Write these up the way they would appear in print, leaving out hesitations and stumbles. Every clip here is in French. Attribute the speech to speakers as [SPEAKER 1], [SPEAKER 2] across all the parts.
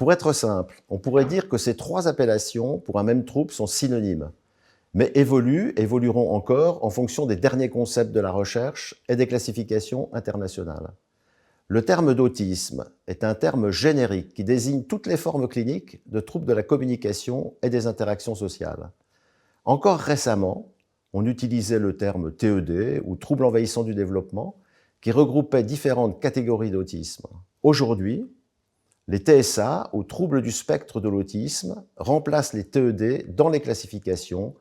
[SPEAKER 1] Pour être simple, on pourrait dire que ces trois appellations pour un même trouble sont synonymes, mais évolueront encore en fonction des derniers concepts de la recherche et des classifications internationales. Le terme d'autisme est un terme générique qui désigne toutes les formes cliniques de troubles de la communication et des interactions sociales. Encore récemment, on utilisait le terme TED ou trouble envahissant du développement qui regroupait différentes catégories d'autisme. Aujourd'hui, les TSA, ou troubles du spectre de l'autisme, remplacent les TED dans les classifications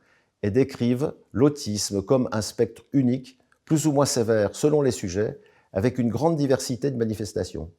[SPEAKER 1] et décrivent l'autisme comme un spectre unique, plus ou moins sévère selon les sujets, avec une grande diversité de manifestations.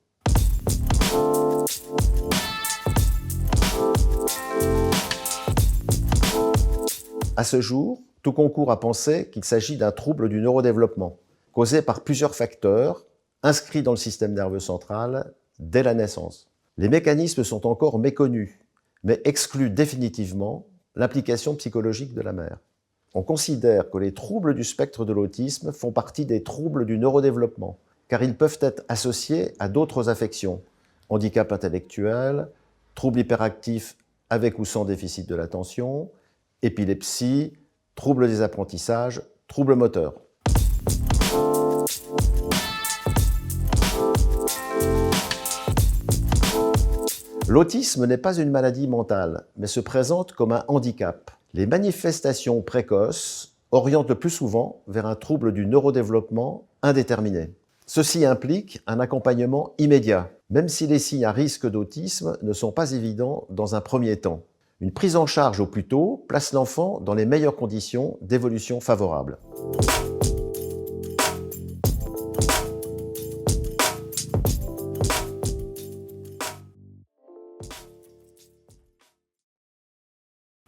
[SPEAKER 1] À ce jour, tout concourt à penser qu'il s'agit d'un trouble du neurodéveloppement, causé par plusieurs facteurs inscrits dans le système nerveux central dès la naissance. Les mécanismes sont encore méconnus, mais excluent définitivement l'implication psychologique de la mère. On considère que les troubles du spectre de l'autisme font partie des troubles du neurodéveloppement, car ils peuvent être associés à d'autres affections, handicap intellectuel, troubles hyperactifs avec ou sans déficit de l'attention, épilepsie, troubles des apprentissages, troubles moteurs. L'autisme n'est pas une maladie mentale, mais se présente comme un handicap. Les manifestations précoces orientent le plus souvent vers un trouble du neurodéveloppement indéterminé. Ceci implique un accompagnement immédiat, même si les signes à risque d'autisme ne sont pas évidents dans un premier temps. Une prise en charge au plus tôt place l'enfant dans les meilleures conditions d'évolution favorables.